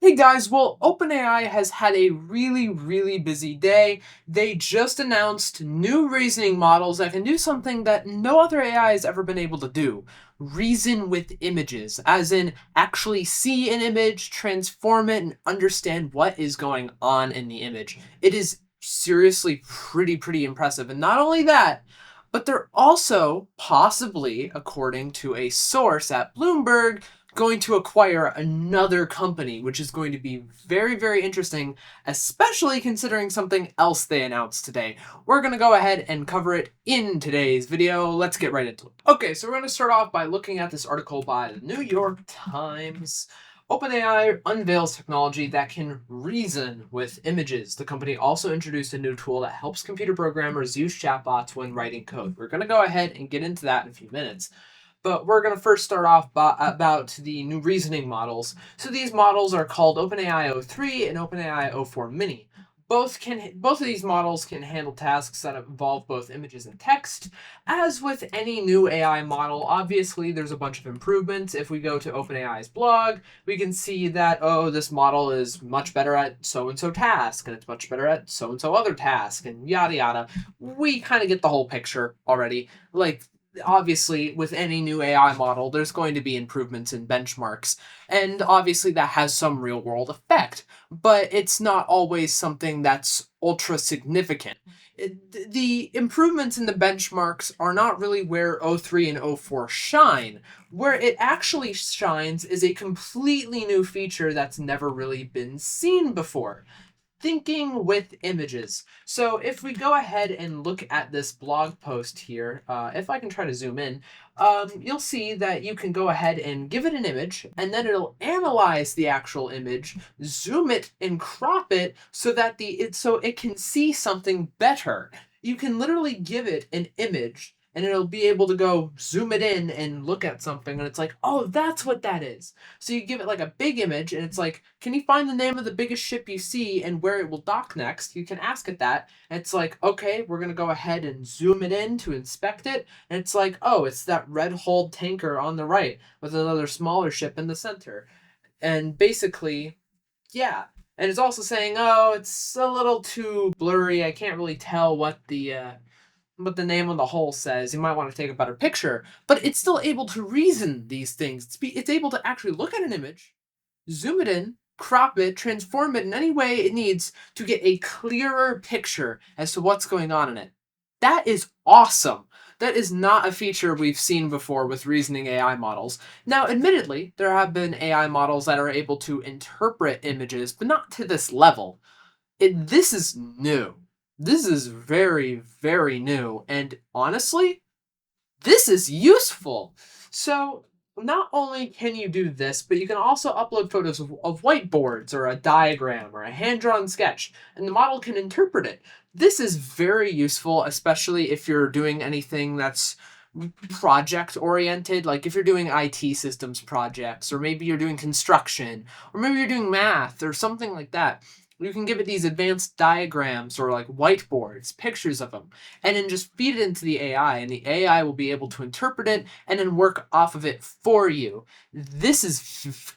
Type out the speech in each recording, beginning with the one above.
Hey guys, well, OpenAI has had a really busy day. They just announced new reasoning models that can do something that no other AI has ever been able to do. Reason with images, as in actually see an image, transform it, and understand what is going on in the image. It is seriously pretty impressive. And not only that, but they're also possibly, according to a source at Bloomberg, going to acquire another company, which is going to be very interesting, especially considering something else they announced today. We're going to go ahead and cover it in today's video. Let's get right into it. Okay, so we're going to start off by looking at this article by the New York Times. OpenAI unveils technology that can reason with images. The company also introduced a new tool that helps computer programmers use chatbots when writing code. We're going to go ahead and get into that in a few minutes. But we're going to first start off about the new reasoning models. So these models are called OpenAI O3 and OpenAI O4 Mini. Both of these models can handle tasks that involve both images and text. As with any new AI model, obviously there's a bunch of improvements. If we go to OpenAI's blog, we can see that, oh, this model is much better at so-and-so task, and it's much better at so-and-so other task, and yada yada. We kind of get the whole picture already. Like, obviously with any new AI model, there's going to be improvements in benchmarks. And obviously that has some real world effect, but it's not always something that's ultra significant. The improvements in the benchmarks are not really where O3 and O4 shine. Where it actually shines is a completely new feature that's never really been seen before. Thinking with images. So if we go ahead and look at this blog post here, if I can try to zoom in, you'll see that you can go ahead and give it an image, and then it'll analyze the actual image, zoom it and crop it so that so it can see something better. You can literally give it an image and it'll be able to go zoom it in and look at something, and it's like, oh, that's what that is. So you give it like a big image, and it's like, can you find the name of the biggest ship you see and where it will dock next? You can ask it that, and it's like, okay, we're gonna go ahead and zoom it in to inspect it, and it's like, oh, it's that red-hulled tanker on the right with another smaller ship in the center. And basically, yeah. And it's also saying, oh, it's a little too blurry. I can't really tell what the name on the hull says. You might want to take a better picture, but it's still able to reason these things. It's able to actually look at an image, zoom it in, crop it, transform it in any way it needs to get a clearer picture as to what's going on in it. That is awesome. That is not a feature we've seen before with reasoning AI models. Now, admittedly, there have been AI models that are able to interpret images, but not to this level. This is new. This is very new. And honestly, this is useful. So not only can you do this, but you can also upload photos of whiteboards or a diagram or a hand-drawn sketch, and the model can interpret it. This is very useful, especially if you're doing anything that's project oriented, like if you're doing IT systems projects, or maybe you're doing construction, or maybe you're doing math or something like that. You can give it these advanced diagrams or like whiteboards, pictures of them, and then just feed it into the AI, and the AI will be able to interpret it and then work off of it for you.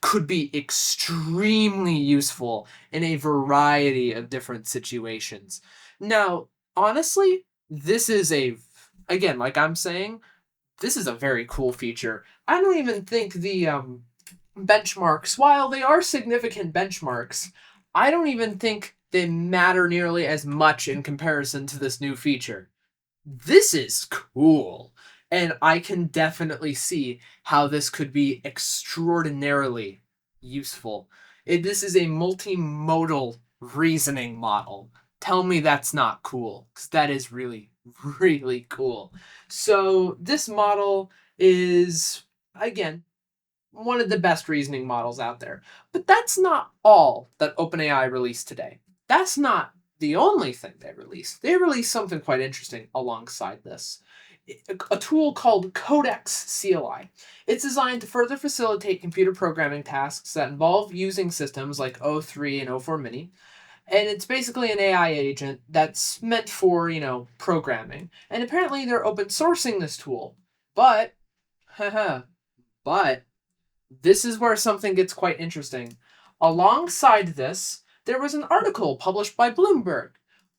Could be extremely useful in a variety of different situations. Now, honestly, this is again, like I'm saying, this is a very cool feature. I don't even think the benchmarks, while they are significant benchmarks, I don't even think they matter nearly as much in comparison to this new feature. This is cool. And I can definitely see how this could be extraordinarily useful. This is a multimodal reasoning model. Tell me that's not cool, because that is really cool. So this model is, again, one of the best reasoning models out there. But that's not all that OpenAI released today. That's not the only thing they released. They released something quite interesting alongside this. A tool called Codex CLI. It's designed to further facilitate computer programming tasks that involve using systems like O3 and O4 Mini. And it's basically an AI agent that's meant for, programming. And apparently they're open sourcing this tool. But, haha, but this is where something gets quite interesting. Alongside this, there was an article published by Bloomberg.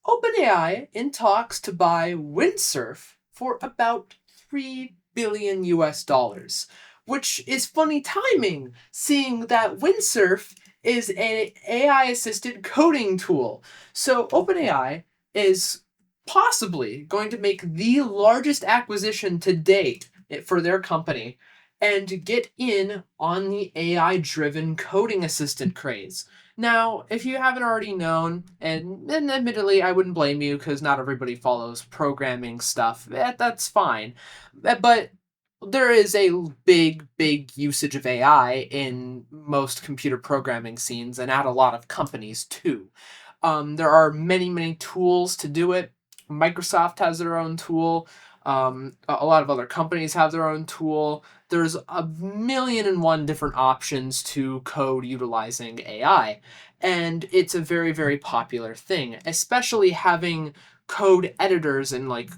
OpenAI in talks to buy Windsurf for about 3 billion US dollars, which is funny timing, seeing that Windsurf is an AI assisted coding tool. So OpenAI is possibly going to make the largest acquisition to date for their company and get in on the AI driven coding assistant craze. Now, if you haven't already known, and admittedly, I wouldn't blame you because not everybody follows programming stuff, that's fine. But there is a big usage of AI in most computer programming scenes and at a lot of companies too. There are many tools to do it. Microsoft has their own tool. A lot of other companies have their own tool. There's a million and one different options to code utilizing AI. And it's a very popular thing, especially having code editors and like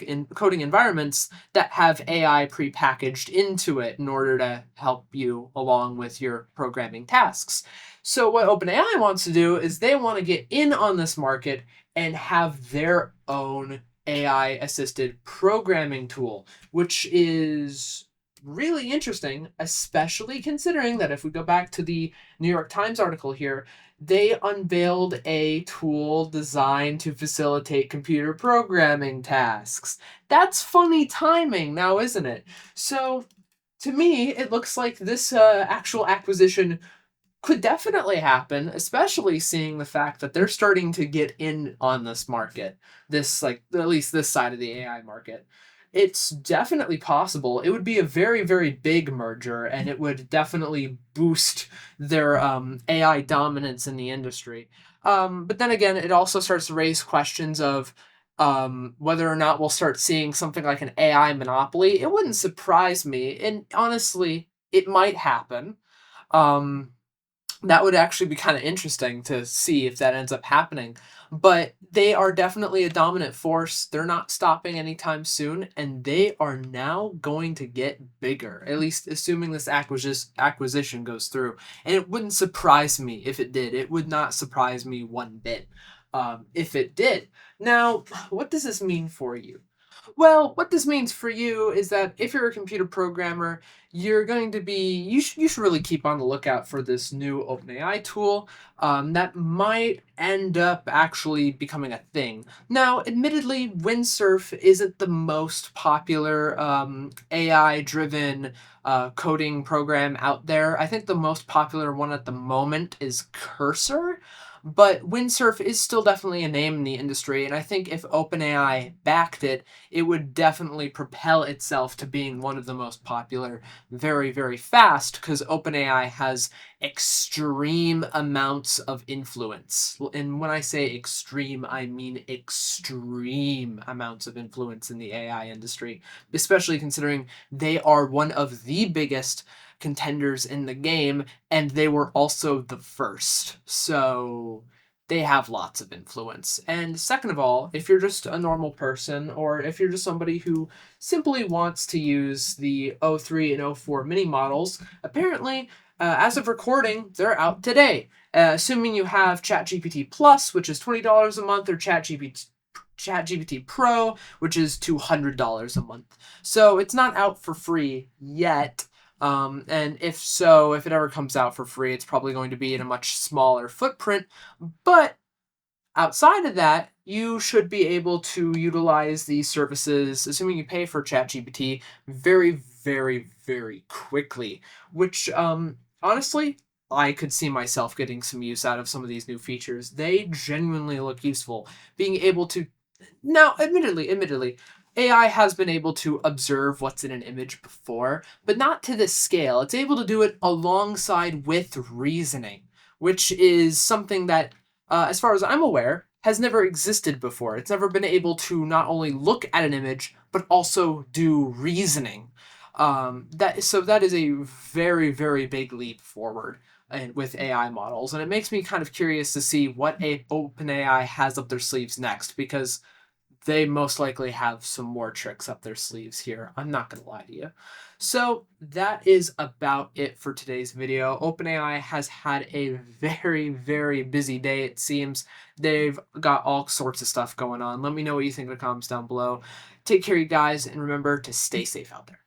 in coding environments that have AI prepackaged into it in order to help you along with your programming tasks. So what OpenAI wants to do is they want to get in on this market and have their own AI assisted programming tool, which is really interesting, especially considering that if we go back to the New York Times article here, they unveiled a tool designed to facilitate computer programming tasks. That's funny timing now, isn't it? So, to me, it looks like this actual acquisition could definitely happen, especially seeing the fact that they're starting to get in on this market. This, like, at least this side of the AI market. It's definitely possible. It would be a very big merger, and it would definitely boost their AI dominance in the industry. But then again, it also starts to raise questions of whether or not we'll start seeing something like an AI monopoly. It wouldn't surprise me, and honestly, it might happen. Um, that would actually be kind of interesting to see if that ends up happening. But they are definitely a dominant force. They're not stopping anytime soon, and they are now going to get bigger, at least assuming this acquisition goes through. And it wouldn't surprise me if it did. It would not surprise me one bit if it did. Now, what does this mean for you? Well, what this means for you is that if you're a computer programmer, you're going to be you should really keep on the lookout for this new OpenAI tool that might end up actually becoming a thing. Now, admittedly, Windsurf isn't the most popular AI-driven coding program out there. I think the most popular one at the moment is Cursor. But Windsurf is still definitely a name in the industry, and I think if OpenAI backed it, it would definitely propel itself to being one of the most popular very fast because OpenAI has extreme amounts of influence. And when I say extreme, I mean extreme amounts of influence in the AI industry, especially considering they are one of the biggest contenders in the game and they were also the first. So they have lots of influence. And second of all, if you're just a normal person or if you're just somebody who simply wants to use the O3 and O4 mini models, apparently, as of recording, they're out today. Assuming you have ChatGPT Plus, which is $20 a month, or ChatGPT Pro, which is $200 a month. So it's not out for free yet. And if so, if it ever comes out for free, it's probably going to be in a much smaller footprint. But outside of that, you should be able to utilize these services, assuming you pay for ChatGPT, very quickly. Which, honestly, I could see myself getting some use out of some of these new features. They genuinely look useful. Being able to now, admittedly, AI has been able to observe what's in an image before, but not to this scale. It's able to do it alongside with reasoning, which is something that, as far as I'm aware, has never existed before. It's never been able to not only look at an image, but also do reasoning. That is a very big leap forward and with AI models, and it makes me kind of curious to see what OpenAI has up their sleeves next because they most likely have some more tricks up their sleeves here. I'm not going to lie to you. So that is about it for today's video. OpenAI has had a very, very busy day, it seems. They've got all sorts of stuff going on. Let me know what you think in the comments down below. Take care, you guys, and remember to stay safe out there.